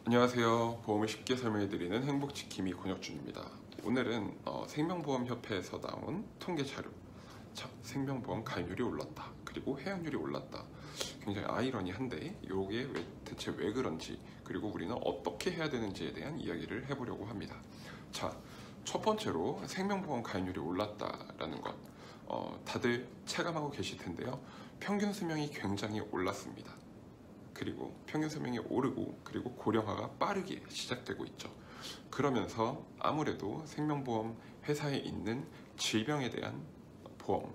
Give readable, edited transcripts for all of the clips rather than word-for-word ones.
안녕하세요. 보험을 쉽게 설명해드리는 행복지킴이 권혁준입니다. 오늘은 생명보험협회에서 나온 통계 자료. 자, 생명보험 가입률이 올랐다. 그리고 해약률이 올랐다. 굉장히 아이러니한데 이게 대체 왜 그런지, 그리고 우리는 어떻게 해야 되는지에 대한 이야기를 해보려고 합니다. 자, 첫 번째로 생명보험 가입률이 올랐다라는 것. 다들 체감하고 계실 텐데요. 평균 수명이 굉장히 올랐습니다. 그리고 평균 수명이 오르고, 그리고 고령화가 빠르게 시작되고 있죠. 그러면서 아무래도 생명보험 회사에 있는 질병에 대한 보험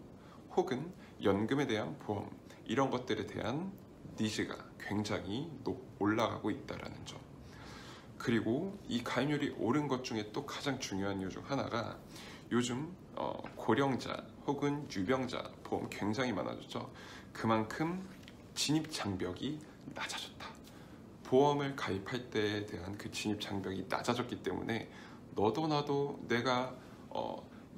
혹은 연금에 대한 보험, 이런 것들에 대한 니즈가 굉장히 올라가고 있다는 점. 그리고 이 가입률이 오른 것 중에 또 가장 중요한 이유 중 하나가 요즘 고령자 혹은 유병자 보험 굉장히 많아졌죠. 그만큼 진입 장벽이 낮아졌다. 보험을 가입할 때에 대한 그 진입 장벽이 낮아졌기 때문에 너도 나도 내가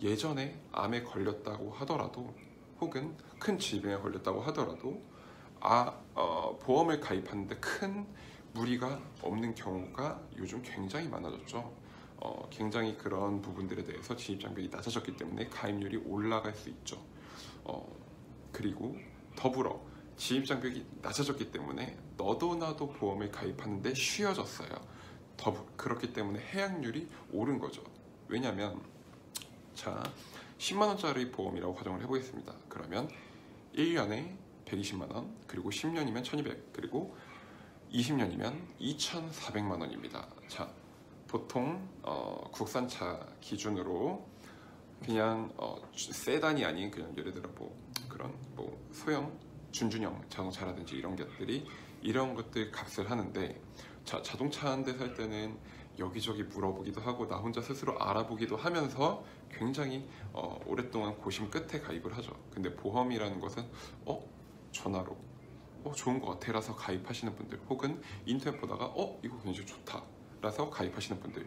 예전에 암에 걸렸다고 하더라도 혹은 큰 질병에 걸렸다고 하더라도 보험을 가입하는데 큰 무리가 없는 경우가 요즘 굉장히 많아졌죠. 굉장히 그런 부분들에 대해서 진입 장벽이 낮아졌기 때문에 가입률이 올라갈 수 있죠. 그리고 더불어 진입 장벽이 낮아졌기 때문에 너도 나도 보험을 가입하는데 쉬워졌어요. 그렇기 때문에 해약률이 오른 거죠. 왜냐면 자, 10만원짜리 보험이라고 가정을 해보겠습니다. 그러면 1년에 120만원, 그리고 10년이면 1200, 그리고 20년이면 2400만원입니다. 자, 보통 국산차 기준으로 그냥 세단이 아닌 그냥 예를 들어 그런 소형 준준형 자동차라든지 이런 것들 값을 하는데, 자, 자동차 한 대 살 때는 여기저기 물어보기도 하고 나 혼자 스스로 알아보기도 하면서 굉장히 오랫동안 고심 끝에 가입을 하죠. 근데 보험이라는 것은 전화로 좋은 것 같아 라서 가입하시는 분들, 혹은 인터넷 보다가 이거 굉장히 좋다 라서 가입하시는 분들,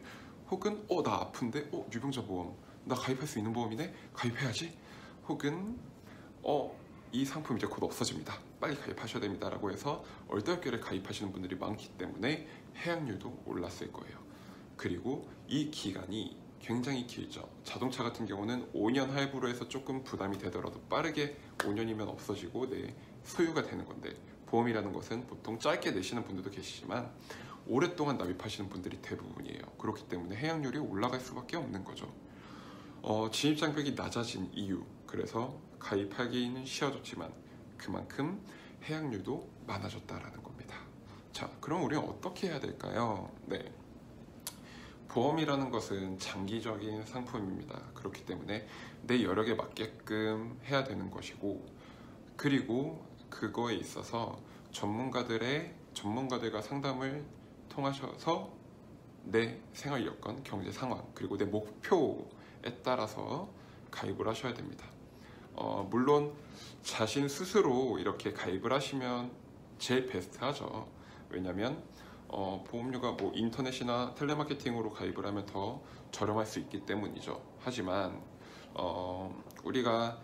혹은 나 아픈데 유병자 보험 나 가입할 수 있는 보험이네, 가입해야지, 혹은 이 상품 이제 곧 없어집니다, 빨리 가입하셔야 됩니다 라고 해서 얼떨결에 가입하시는 분들이 많기 때문에 해약률도 올랐을 거예요. 그리고 이 기간이 굉장히 길죠. 자동차 같은 경우는 5년 할부로 해서 조금 부담이 되더라도 빠르게 5년이면 없어지고 내 소유가 되는 건데, 보험이라는 것은 보통 짧게 내시는 분들도 계시지만 오랫동안 납입하시는 분들이 대부분이에요. 그렇기 때문에 해약률이 올라갈 수밖에 없는 거죠. 진입장벽이 낮아진 이유, 그래서 가입하기는 쉬워졌지만 그만큼 해약률도 많아졌다라는 겁니다. 자, 그럼 우리는 어떻게 해야 될까요? 네, 보험이라는 것은 장기적인 상품입니다. 그렇기 때문에 내 여력에 맞게끔 해야 되는 것이고, 그리고 그거에 있어서 전문가들과 상담을 통하셔서 내 생활 여건, 경제 상황, 그리고 내 목표에 따라서 가입을 하셔야 됩니다. 물론 자신 스스로 이렇게 가입을 하시면 제일 베스트하죠. 왜냐면 보험료가 인터넷이나 텔레마케팅으로 가입을 하면 더 저렴할 수 있기 때문이죠. 하지만 우리가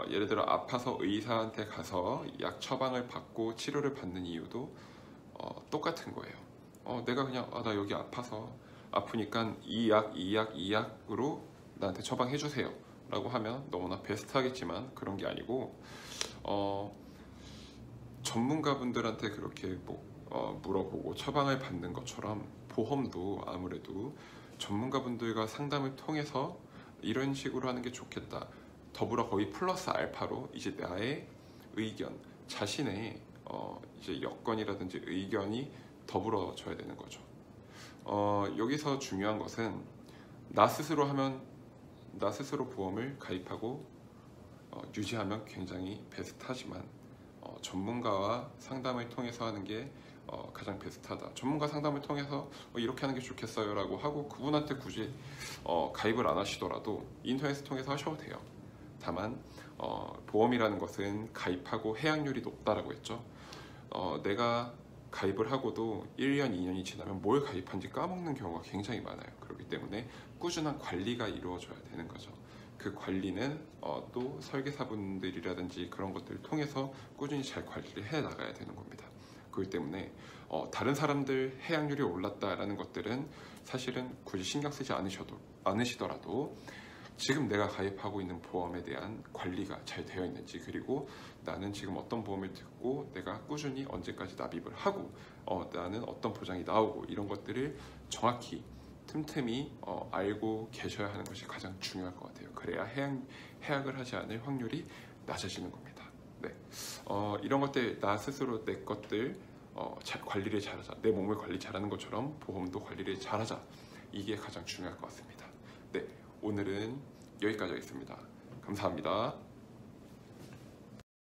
예를 들어 아파서 의사한테 가서 약 처방을 받고 치료를 받는 이유도 똑같은 거예요. 내가 그냥 나 여기 아프니까 이 약으로 나한테 처방해 주세요 라고 하면 너무나 베스트하겠지만 그런 게 아니고, 전문가분들한테 그렇게 물어보고 처방을 받는 것처럼 보험도 아무래도 전문가분들과 상담을 통해서 이런 식으로 하는 게 좋겠다. 더불어 거의 플러스 알파로 이제 나의 의견, 자신의 이제 여건이라든지 의견이 더불어져야 되는 거죠. 여기서 중요한 것은 나 스스로 보험을 가입하고 유지하면 굉장히 베스트하지만 전문가와 상담을 통해서 하는 게 가장 베스트하다. 전문가 상담을 통해서 이렇게 하는 게 좋겠어요 라고 하고 그분한테 굳이 가입을 안 하시더라도 인터넷을 통해서 하셔도 돼요. 다만 보험이라는 것은 가입하고 해약률이 높다라고 했죠. 내가 가입을 하고도 1년, 2년이 지나면 뭘 가입한지 까먹는 경우가 굉장히 많아요. 그렇기 때문에 꾸준한 관리가 이루어져야 되는 거죠. 그 관리는 또 설계사분들이라든지 그런 것들을 통해서 꾸준히 잘 관리를 해 나가야 되는 겁니다. 그렇기 때문에 다른 사람들 해약률이 올랐다라는 것들은 사실은 굳이 신경 쓰지 않으시더라도 지금 내가 가입하고 있는 보험에 대한 관리가 잘 되어 있는지, 그리고 나는 지금 어떤 보험을 듣고 내가 꾸준히 언제까지 납입을 하고 나는 어떤 보장이 나오고, 이런 것들을 정확히 틈틈이 알고 계셔야 하는 것이 가장 중요할 것 같아요. 그래야 해약을 하지 않을 확률이 낮아지는 겁니다. 네, 이런 것들 나 스스로 내 것들 관리를 잘하자, 내 몸을 관리 잘하는 것처럼 보험도 관리를 잘하자, 이게 가장 중요할 것 같습니다. 네, 오늘은 여기까지 하겠습니다. 감사합니다.